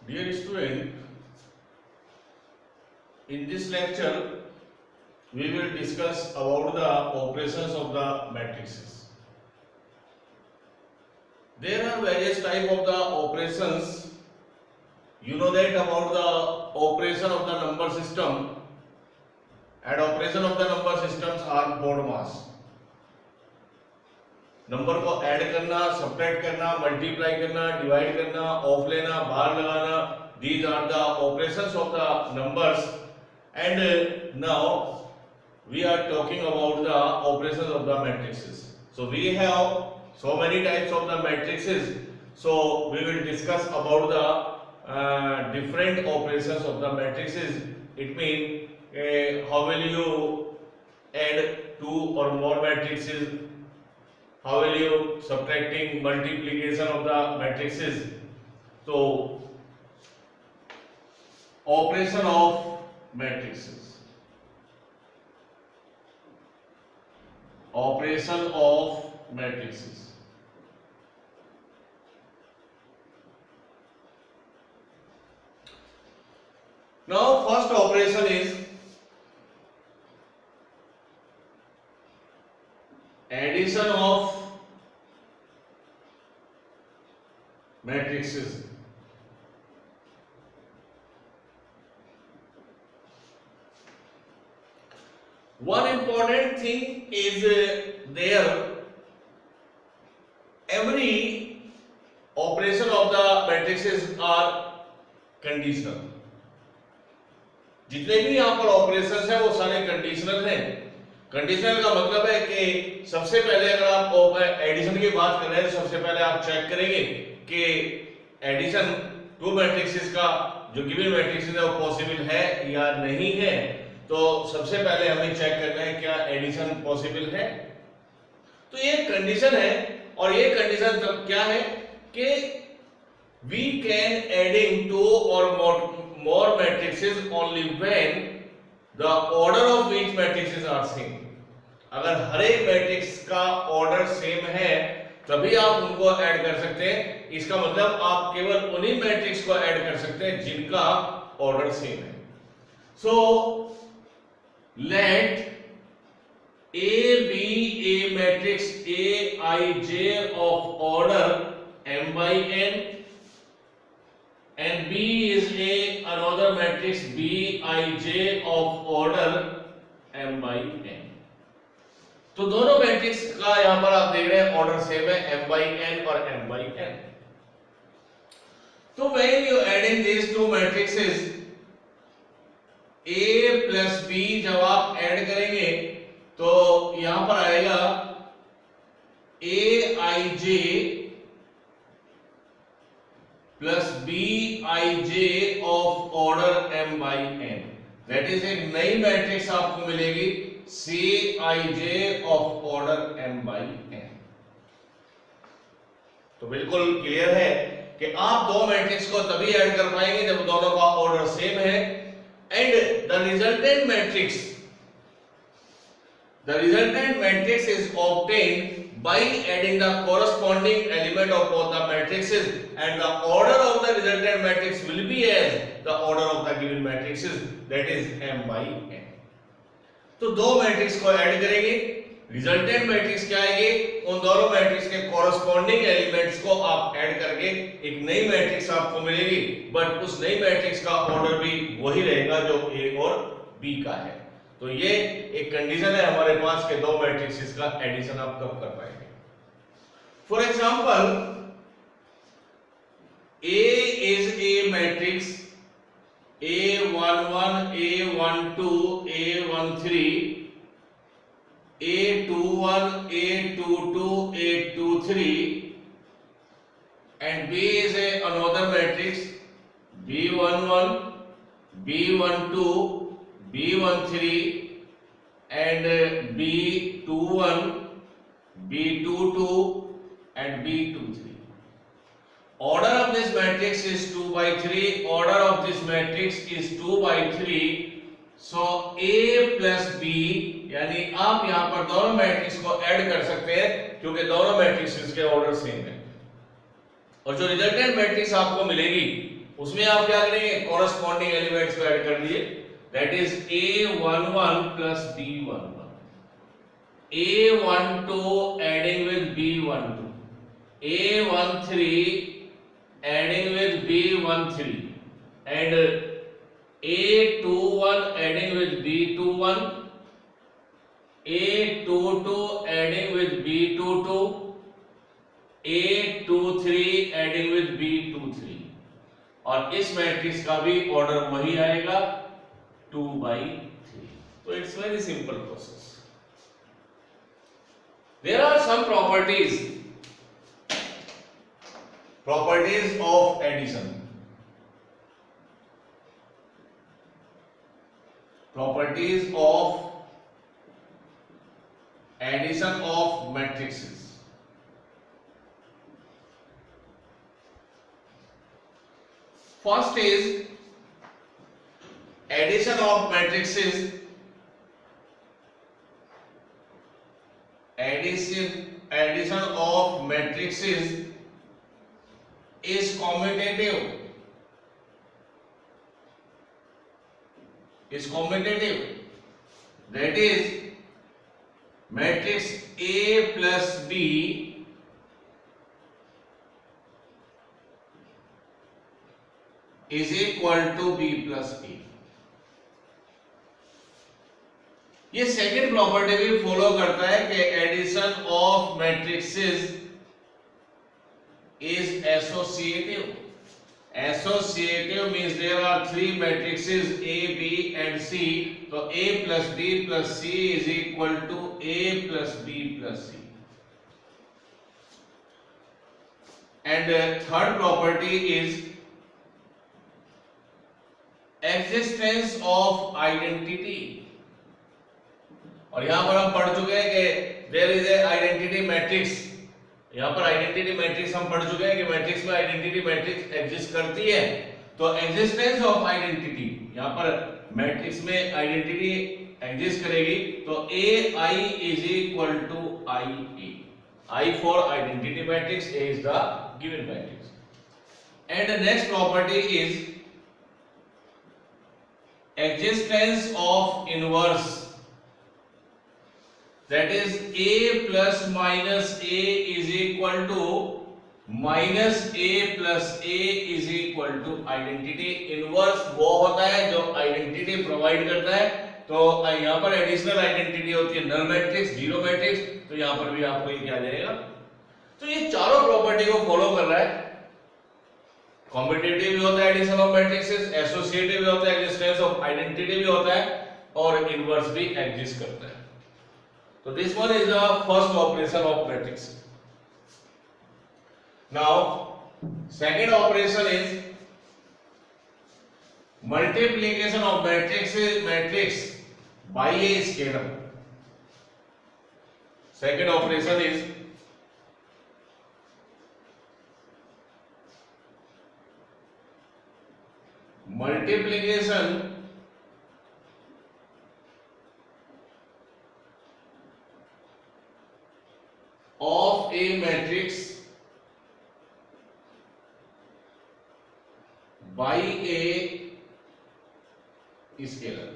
Dear student, in this lecture we will discuss about the operations of the matrices. There are various type of the operations. You know that about the operation of the number system, and operation of the number systems are board mass. Number को add करना, subtract करना, multiply करना, divide करना, of लेना, बाहर लगाना, these are the operations of the numbers. And now we are talking about the operations of the matrices. So we have so many types of the matrices, so we will discuss about the different operations of the matrices. It means how will you add two or more matrices, how will you subtracting, multiplication of the matrices. So operation of matrices, operation of matrices. Now first operation is addition of matrices. One important thing is there, every operation of the matrices are conditional. जितने भी यहाँ पर operations हैं वो सारे conditional हैं. Conditional का मतलब है कि सबसे पहले अगर आप एडिशन की बात कर रहे हैं तो सबसे पहले आप चेक करेंगे कि एडिशन टू मैट्रिक्सेस का जो गिवन मैट्रिक्स है वो पॉसिबल है या नहीं है. तो सबसे पहले हमें चेक करना है क्या एडिशन पॉसिबल है. तो ये कंडीशन है, और ये कंडीशन तब क्या है कि वी कैन एडिंग टू और more matrices only when the order of each matrices are same. अगर हर एक मैट्रिक्स का ऑर्डर सेम है तभी आप उनको ऐड कर सकते हैं. इसका मतलब आप केवल उन्हीं मैट्रिक्स को ऐड कर सकते हैं जिनका ऑर्डर सेम है. सो let A be a matrix Aij of order m by n, and B is another matrix Bij of order m by n. तो दोनों मैट्रिक्स का यहां पर आप देख रहे हैं ऑर्डर सेम है, m by n और m by n. तो when you adding these two matrices A plus B, जब आप ऐड करेंगे तो यहां पर आएगा Aij plus Bij of order m by n. That is एक नई मैट्रिक्स आपको मिलेगी Cij of order m by n. तो बिल्कुल क्लियर है कि आप दो मैट्रिक्स को तभी ऐड कर पाएंगे जब दोनों का ऑर्डर सेम है. And the resultant matrix is obtained by adding the corresponding element of both the matrices, and the order of the resultant matrix will be as the order of the given matrices, that is m by n. तो दो matrix को add करेंगे, resultant matrix क्या आएगी, उन दोनों matrix के corresponding elements को आप ऐड करके एक नई मैट्रिक्स आपको मिलेगी. बट उस नई मैट्रिक्स का ऑर्डर भी वही रहेगा जो ए और बी का है. तो ये एक कंडीशन है हमारे पास के दो मैट्रिक्स का एडिशन आप कब कर पाएंगे. For example A is a matrix A11, A12, A13, A21, A22, A23, and B is another matrix B11, B12, B13, and B21, B22, and B23. Order of this matrix is 2 by 3. Order of this matrix is 2 by 3. So A plus B, यानी आप यहाँ पर दोनों matrix को add कर सकते हैं क्योंकि दोनों मैट्रिक्स के ऑर्डर सेम है. और जो रिजल्टेंट मैट्रिक्स आपको मिलेगी उसमें आप क्या करेंगे, कॉरस्पॉन्डिंग एलिमेंट्स को ऐड कर दिए, that is A11 plus B11, A12 adding with B12, A13 adding with B13 and A21 adding with B21, A22 adding with B22, A23 adding with B23, और इस मैट्रिक्स का भी ऑर्डर वही आएगा 2/3. तो it's very simple process. There are some properties of addition. Properties of addition of matrices. First is addition of matrices. Addition of matrices is commutative. That is, matrix A plus B is equal to B plus A. ये second property भी follow करता है कि addition of matrices is associative. Associative means there are three matrices A, B and C. So A plus B plus C is equal to A plus B plus C. And third property is existence of identity. और यहां पर हम पढ़ चुके हैं कि there is a identity matrix. यहाँ पर आइडेंटिटी मैट्रिक्स हम पढ़ चुके हैं कि मैट्रिक्स में आइडेंटिटी मैट्रिक्स एग्जिस्ट करती है. तो एग्जिस्टेंस ऑफ आइडेंटिटी, यहाँ पर मैट्रिक्स में आइडेंटिटी एग्जिस्ट करेगी तो AI is equal to IA. I for identity matrix, A is the given matrix. And the next property is existence of inverse. That is A plus minus A is equal to minus A plus A is equal to identity. Inverse वो होता है जो identity provide करता है. तो यहाँ पर additional identity होती है नल मैट्रिक्स, जीरो मैट्रिक्स. तो यहाँ पर भी आपको ये क्या जाएगा. तो ये चारों प्रॉपर्टी को फॉलो कर रहा है. कॉम्पिटिटिव भी होता है एडिशन ऑफ मैट्रिक्सेस, एसोसिएटिव भी होता है, एग्जिस्टेंस ऑफ आइडेंटिटी भी होता है, और इनवर्स भी एग्जिस्ट करता है. So this one is the first operation of matrix. Now, second operation is multiplication of matrix by a scalar. Second operation is multiplication of a matrix by a scalar.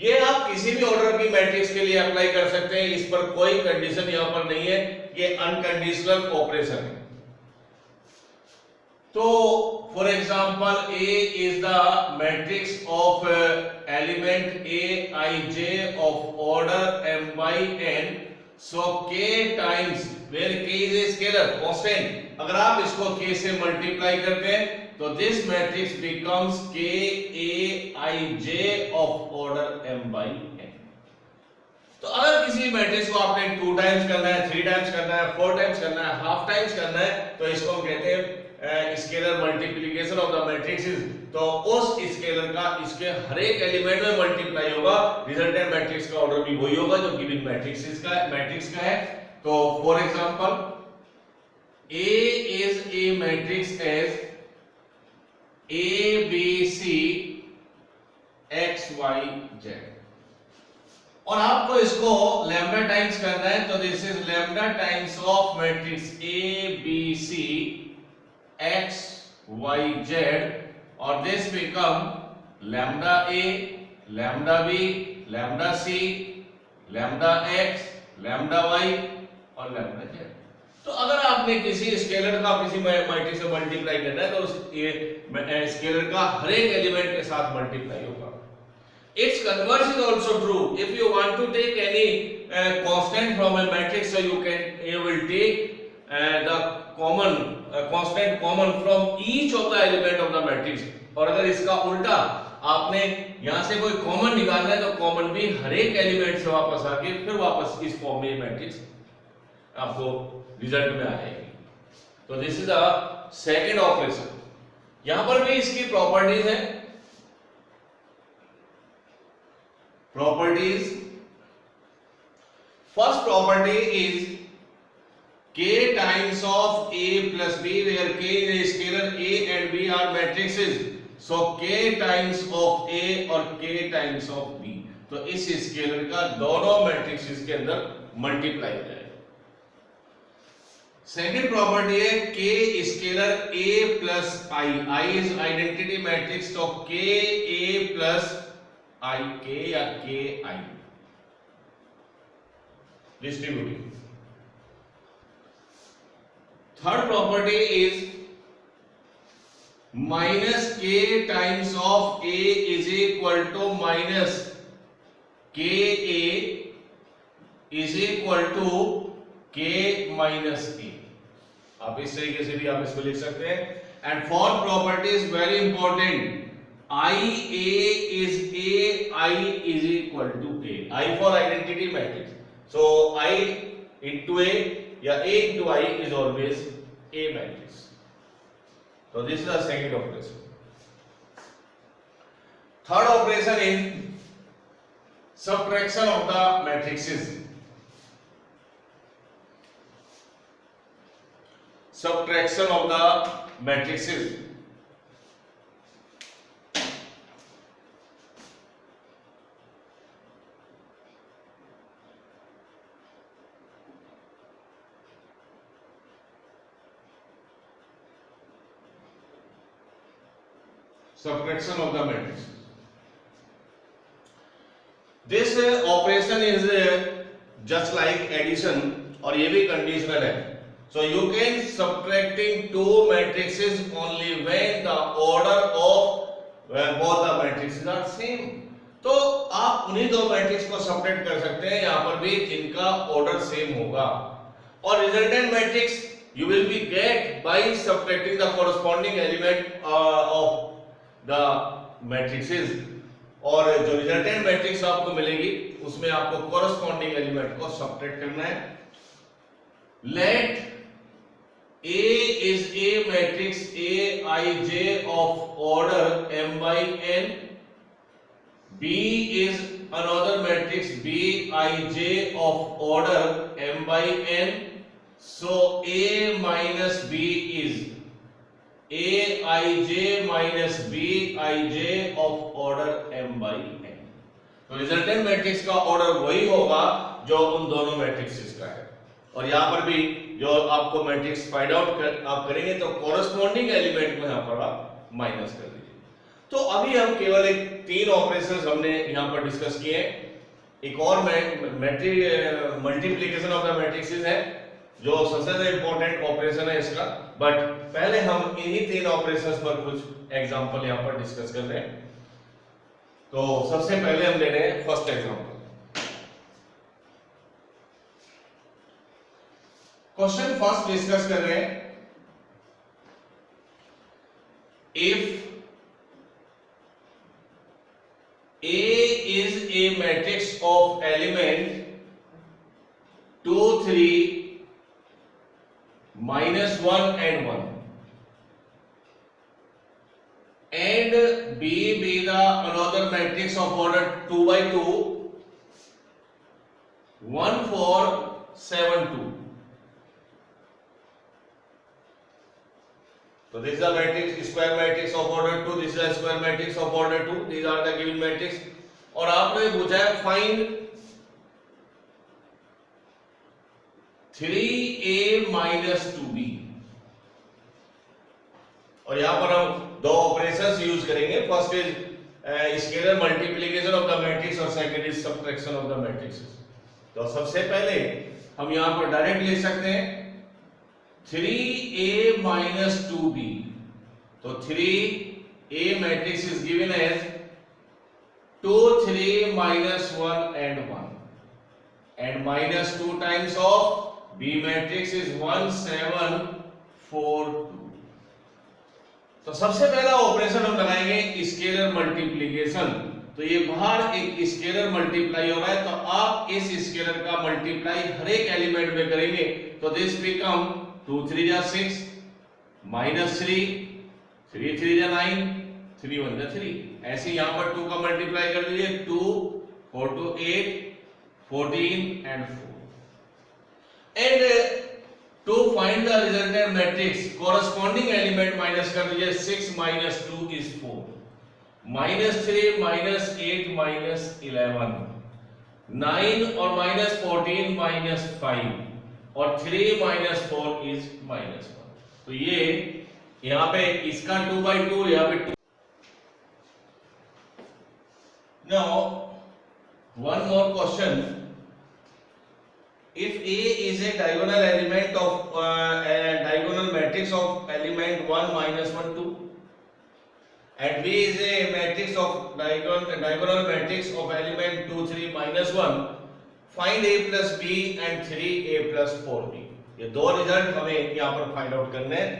ये आप किसी भी order की matrix के लिए apply कर सकते हैं. इस पर कोई कंडीशन यहां पर नहीं है. ये अनकंडीशनल ऑपरेशन है. तो for example A is the matrix of element Aij of order m by n. So k times where k is a scalar constant. अगर आप इसको k से मल्टीप्लाई करते हैं तो this matrix becomes Kaij of order m by n. तो अगर किसी मैट्रिक्स को आपने 2 टाइम्स करना है, 3 टाइम्स करना है, 4 टाइम्स करना है, हाफ टाइम्स करना है, तो इसको हम कहते हैं scalar multiplication of the matrixes. तो उस स्केलर का इसके हर एक एलिमेंट में मल्टीप्लाई होगा. रिजल्टेंट मैट्रिक्स का ऑर्डर भी वही होगा जो गिवन मैट्रिक्स का है. तो for example A is a matrix as A B C X Y Z, और आपको इसको लैम्डा टाइम्स करना है. तो this is lambda times of matrix A B C x y z और this become lambda a, lambda b, lambda c, lambda x, lambda y और lambda z। तो अगर आपने किसी स्केलर का किसी मैट्रिक्स से मल्टीप्लाई करना है तो उस स्केलर का हर एक एलिमेंट के साथ मल्टीप्लाई होगा। Its converse is also true. If you want to take any constant from a matrix, so you will take the constant common from each of the element of the matrix. और अगर इसका उल्टा आपने यहाँ से कोई common निकालना है तो कॉमन भी हर एक एलिमेंट से वापस आके फिर वापस इस फॉर्म में मैट्रिक्स आपको रिजल्ट में आएगी। तो this is the second operation. यहां पर भी इसकी प्रॉपर्टीज है। Properties. First property is k times of a plus b, where k is a scalar, a and b are matrices. So k times of a और k times of b. तो इस scalar का दोनों matrix के अंदर multiply हो जाएगा। Second property है k scalar a plus i. I is identity matrix, तो k a plus I k या k I distributive. Third property is minus k times of a is equal to minus k a is equal to k minus a. आप इस तरीके से भी आप इसको लिख सकते हैं। And fourth property is very important, I A is A, I is equal to A. I for identity matrix. So I into A या A into I is always A matrix. So this is the second operation. Third operation is subtraction of the matrices. Subtraction of the matrices. Subtraction of the matrix. This operation is just like addition और ये भी conditional है. So you can subtracting two matrices only when the order of both the matrices are same. तो आप उन्हीं दो matrix को subtract कर सकते हैं यहाँ पर भी जिनका ऑर्डर सेम होगा। और resultant matrix you will be get by subtracting the corresponding element of the matrices, और जो रिजल्टेंट मैट्रिक्स आपको मिलेगी उसमें आपको कॉरस्पॉन्डिंग एलिमेंट को सबट्रैक्ट करना है। Let A is a matrix Aij of order m by n, B is another matrix Bij of order m by n, so A minus B is Aij minus Bij of order m by n। तो resultant matrix का order वही होगा जो उन दोनों matrix का है। और यहाँ पर भी जो आपको मैट्रिक्स फाइंड आउट आप करेंगे तो कॉरस्पॉन्डिंग एलिमेंट को यहाँ पर आप माइनस कर दीजिए। तो अभी हम केवल एक तीन ऑपरेशंस हमने यहाँ पर डिस्कस किए। एक और मल्टीप्लिकेशन ऑफ द मैट्रिक्सेस है जो सबसे ज्यादा इंपॉर्टेंट ऑपरेशन है इसका, बट पहले हम इन्हीं तीन ऑपरेशंस पर कुछ एग्जांपल यहाँ पर डिस्कस कर रहे हैं। तो सबसे पहले हम ले रहे हैं first example. Question first discuss कर रहे हैं, if A is a matrix of element 2 3 minus 1 and 1 and B be the another matrix of order 2 by 2 1 4 7 2। So this is a matrix, square matrix of order 2, this is a square matrix of order 2, these are the given matrix। और आपने पूछा है find 3A minus 2B। तो यहाँ पर हम दो operations use करेंगे। First is scalar multiplication of the matrix और second is subtraction of the matrix. तो सबसे पहले हम यहाँ पर डायरेक्ट लिख सकते हैं 3a minus 2b। तो 3a matrix is given as 2 3 minus 1 and 1 and minus 2 times of b matrix is 1 7 4 2। तो सबसे पहला ऑपरेशन हम लगाएंगे स्केलर मल्टीप्लिकेशन। तो ये बाहर एक स्केलर मल्टीप्लाई हो रहा है, तो आप इस स्केलर का मल्टीप्लाई हर एक एलिमेंट में करेंगे। तो दिस बिकम 2 3 जा 6 minus 3 3 3 जा 9 3 1 जा 3। ऐसे यहाँ पर 2 का मल्टीप्लाई कर लीजिए 2 4 2 8 14 and 4। and to find the resultant matrix corresponding element minus कर लीजिए 6 minus 2 is 4 minus 3 minus 8 minus 11 9 और minus 14 minus 5 और 3 minus 4 is minus 1। तो ये यहाँ पे इसका 2/2 यहाँ पे 2। Now one more question, if A is a diagonal element of a diagonal matrix of element 1 minus 1 2 and B is a matrix of diagonal matrix of element 2 3 minus 1, find A plus B and 3A plus 4B। ये दो result हमें यहाँ पर find out करने हैं।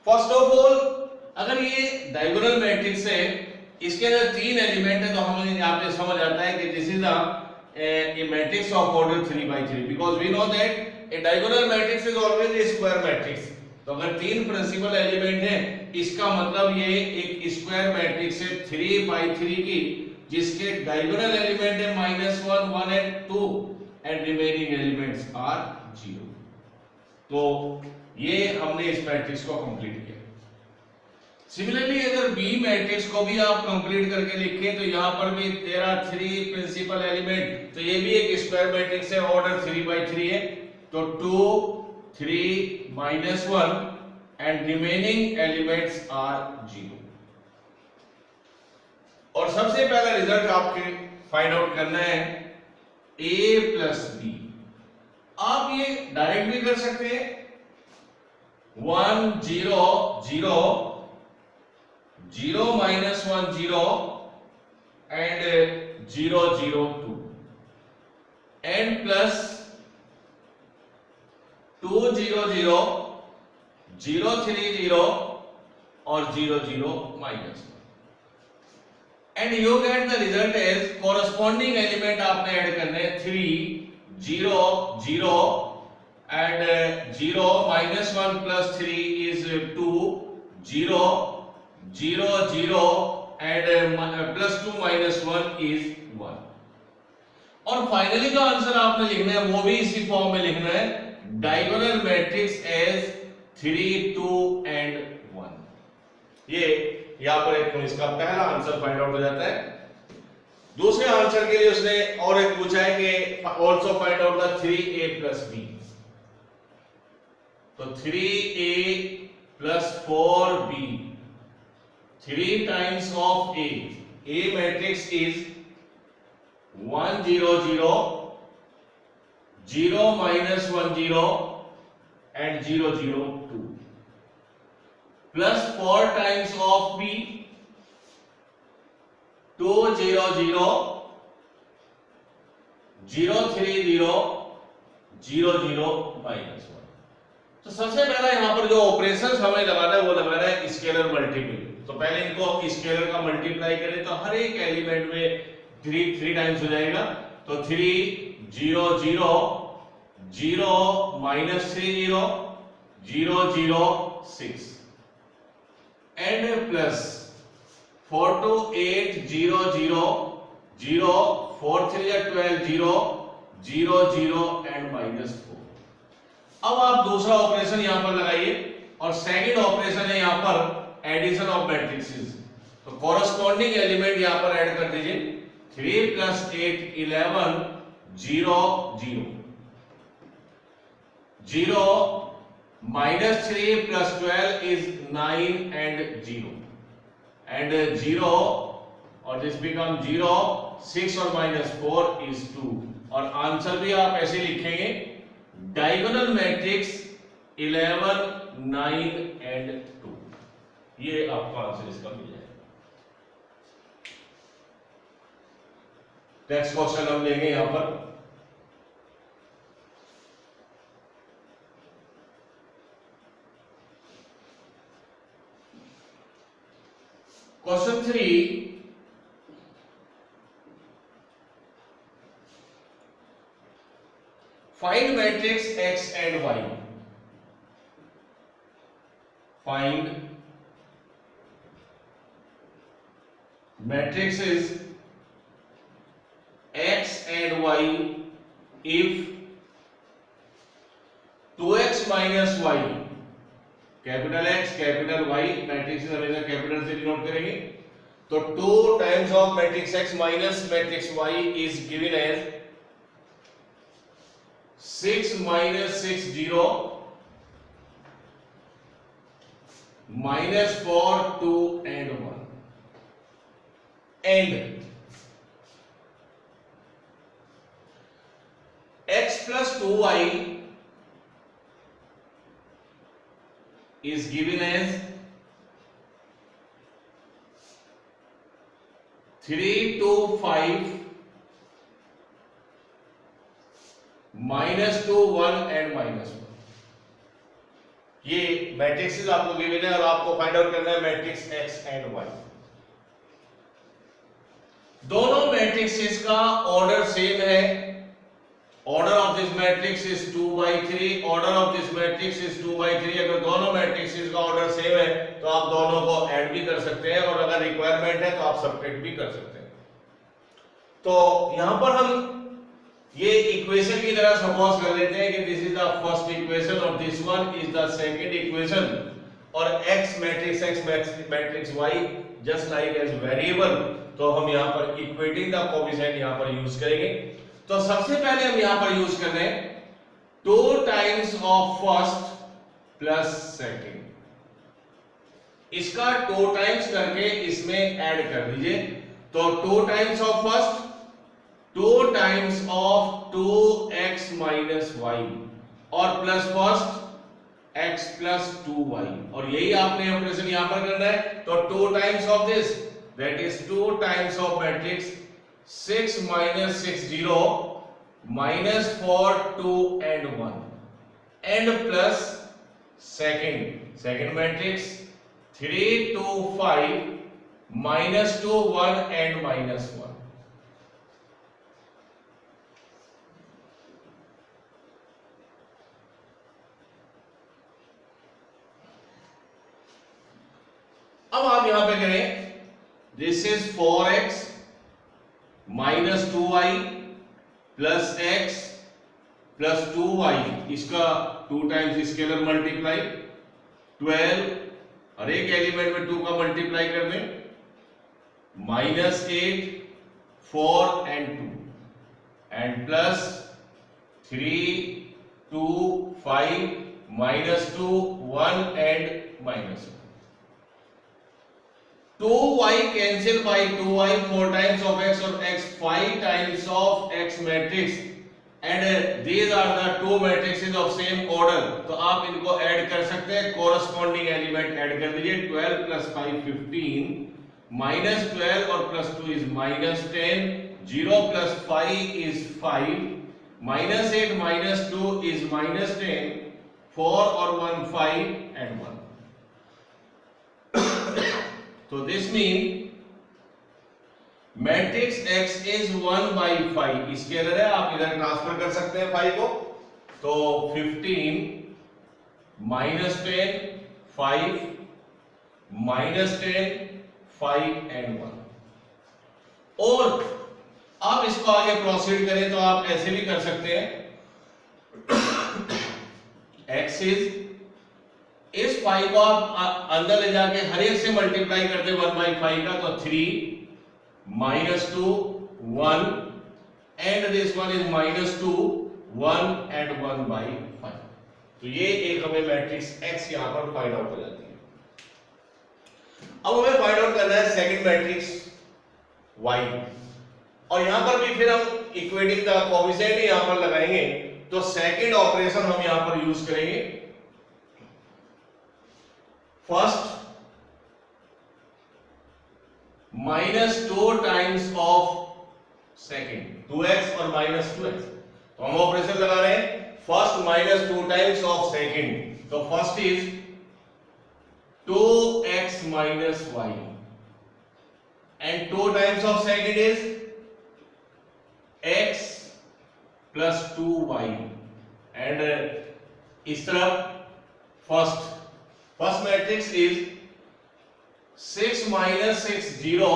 First of all अगर ये diagonal matrix है, इसके अंदर 3 एलिमेंट है, तो हमें यहाँ पे समझ आता है कि this is a matrix of order 3/3 because we know that a diagonal matrix is always a square matrix। तो अगर 3 प्रिंसिपल एलिमेंट हैं, इसका मतलब ये एक स्क्वायर मैट्रिक्स है 3/3 की, जिसके डायगोनल एलिमेंट है -1 1 and 2 and remaining elements are 0। तो ये हमने इस मैट्रिक्स को कंप्लीट किया। सिमिलरली अगर बी मैट्रिक्स को भी आप कंप्लीट करके लिखें तो यहाँ पर भी तेरा 3 प्रिंसिपल एलिमेंट, तो ये भी एक स्क्वायर मैट्रिक्स है, ऑर्डर 3/3 है। तो 2 3 -1 एंड रिमेनिंग एलिमेंट्स आर 0। और सबसे पहला रिजल्ट आपके फाइंड आउट करना है a प्लस बी। आप ये डायरेक्ट भी कर सकते हैं 1 0 0 0 minus 1 0 and 0 0 2 and plus 2 0 0 0 3 0 और 0 0 minus 1 and you get the result as corresponding element आपने ऐड करने 3 0 0 and 0 minus 1 plus 3 is 2 0 0 0 and plus 2 minus 1 is 1। और फाइनली जो आंसर आपने लिखना है वो भी इसी फॉर्म में लिखना है, डायगोनल मैट्रिक्स एज 3 2 and 1। ये यहाँ पर एक इसका पहला आंसर फाइंड आउट हो जाता है। दूसरे आंसर के लिए उसने और एक पूछा है कि also find out the 3a plus b। तो 3a plus 4b 3 times of A। A matrix is 1 0 0 0 minus 1 0 and 0 0 2 plus 4 times of B 2 0 0 0 3 0 0 0 minus 1। तो सबसे पहला यहाँ पर जो ऑपरेशंस हमें लगाना है वो लगाना है स्केलर मल्टीपल। तो पहले इनको स्केलर का मल्टीप्लाई करें तो हर एक एलिमेंट में 3 टाइम्स हो जाएगा। तो 3 0 0 0 minus 3 0 0 0 6 and plus 4 2 8 0 0 0 4 3 12 0 0 0 and minus 4। अब आप दूसरा ऑपरेशन यहां पर लगाइए और सेकंड ऑपरेशन है यहां पर एडिशन ऑफ मैट्रिक्सेस। तो कॉरस्पॉन्डिंग एलिमेंट यहां पर ऐड कर दीजिए 3 plus 8 11 0 0 0 -3 plus 12 is 9 and 0 and 0 और this become 0, 6 और -4 is 2 और आंसर भी आप ऐसे लिखेंगे डायगोनल मैट्रिक्स 11, 9 and 2। ये आपका आंसर इसका मिल जाएगा। नेक्स्ट क्वेश्चन हम लेंगे यहां पर question 3। Find matrix X and Y. Find matrices X and Y if 2x minus y, capital X capital Y, matrix हमेशा कैपिटल से डिनोट करेंगे, तो 2 times of matrix X minus matrix Y is given as 6 minus 6 0 minus 4 2 and 1 and x plus 2y is given as 3 2 5 -2 1 and -1। ये matrix आपको given है और आपको find out करना है मैट्रिक्स X एंड Y। दोनों मैट्रिक्सेस का ऑर्डर सेम है। Order of this matrix is 2/3, order of this matrix is 2/3। अगर दोनों मैट्रिक्सेस का ऑर्डर सेम है तो आप दोनों को ऐड भी कर सकते हैं और अगर रिक्वायरमेंट है तो आप सब्ट्रैक्ट भी कर सकते हैं। तो यहां पर हम ये इक्वेशन की तरह सपोज कर लेते हैं कि this is the first equation और this one is the second equation और x matrix y just like as variable, तो हम यहां पर इक्वेटिंग द कोएफिशिएंट यहां पर यूज करेंगे। तो सबसे पहले हम यहां पर यूज कर रहे हैं 2 times of first plus second, इसका 2 टाइम्स करके इसमें ऐड कर दीजिए। तो 2 times of first 2 times of 2x minus y और plus first x plus 2y और यही आपने ऑपरेशन यहां पर करना है। तो 2 times of this that is 2 times of matrix 6 minus 6 0 -4 2 and 1 and plus second matrix 3 2 5 -2 1 and -1। अब आप यहां पे करें this is 4x minus 2y plus x plus 2y, इसका 2 टाइम्स स्केलर मल्टीप्लाई 12, हर एक एलिमेंट में 2 का मल्टीप्लाई कर दें, -8 4 and 2 and plus 3 2 5 -2 1 and -1। 2y cancel by 2y 4 times of x और x 5 times of x matrix and these are the two matrices of same order। तो आप इनको ऐड कर सकते हैं, corresponding element ऐड कर दीजिए। 12 plus 5 15 -12 और plus 2 is -10, 0 plus 5 is 5, -8 -2 is -10, 4 और 1 5 and 1। तो this mean matrix X is 1/5, scalar है, आप इधर ट्रांसफर कर सकते हैं 5 को। तो 15 -10 5 -10 5 and 1। और आप इसको आगे प्रोसीड करें तो आप ऐसे भी कर सकते हैं X इज, इस 5 को आप अंदर ले जाके हर एक से मल्टीप्लाई करते 1/5 का, तो 3 -2 1 and this one is -2 1 and 1/5। तो ये एक हमें मैट्रिक्स x यहां पर फाइंड आउट हो जाती है। अब हमें फाइंड आउट करना है सेकंड मैट्रिक्स y, और यहां पर भी फिर हम इक्वेटिंग द कोएफिशिएंट यहां पर लगाएंगे। तो सेकंड ऑपरेशन हम यहां पर यूज करेंगे। First -2 times of second, 2x और -2x, तो हम ऑपरेशन लगा रहे हैं फर्स्ट -2 टाइम्स ऑफ सेकंड। तो first is 2x minus y and 2 times of second is x plus 2y and इस तरफ first matrix is 6 minus 6 0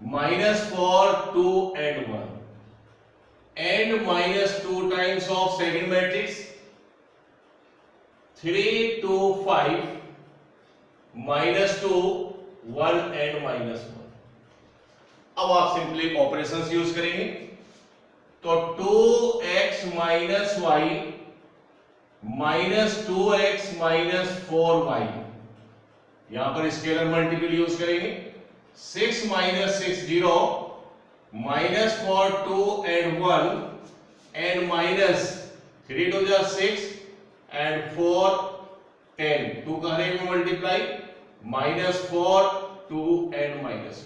minus 4 2 and 1 and -2 times of second matrix 3 2 5 -2 1 and -1। अब आप simply operations use करेंगे। तो 2x minus y minus 2x minus 4y, यहां पर scalar multiple use करेंगे। 6 minus 6 0 minus 4 2 and 1 and minus 3 2 जा 6 and 4 10, 2 का हर एक में मल्टीप्लाई, -4 2 and -1।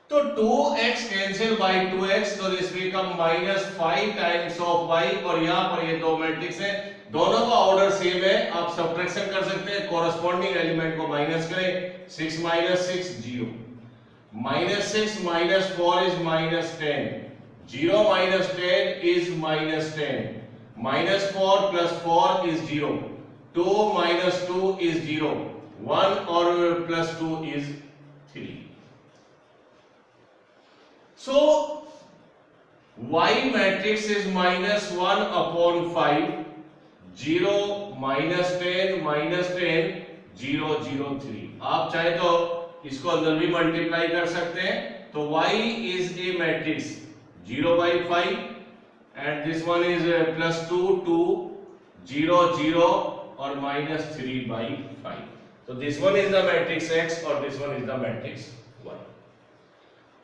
तो 2x कैंसिल बाय 2x, तो this become -5 times of y, और यहां पर ये दो मैट्रिक्स है, दोनों का ऑर्डर सेम है। आप सब्ट्रैक्शन कर सकते हैं, कॉरस्पॉन्डिंग एलिमेंट को माइनस करें। 6 - 6 0, -6 - 4 is -10, 0 - 10 is -10, -4 + 4 is 0, 2 - 2 is 0, 1 और +2 is 3। So y matrix is -1 upon 5, 0 -10 -10 0 0 3। आप चाहे तो इसको अंदर भी मल्टीप्लाई कर सकते हैं। तो y is a matrix 0/5 and this one is +2 2 0 0 और -3/5। So this one is the matrix X और this one is the matrix Y।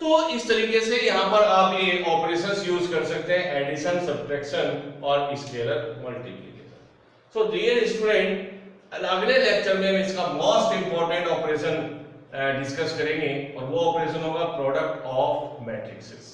तो इस तरीके से यहां पर आप ये ऑपरेशंस यूज कर सकते हैं, एडिशन, सब्ट्रैक्शन और scalar multiplication. So dear student, अगले लेक्चर में हम इसका मोस्ट इंपॉर्टेंट ऑपरेशन डिस्कस करेंगे और वो ऑपरेशन होगा प्रोडक्ट ऑफ मैट्रिसेस।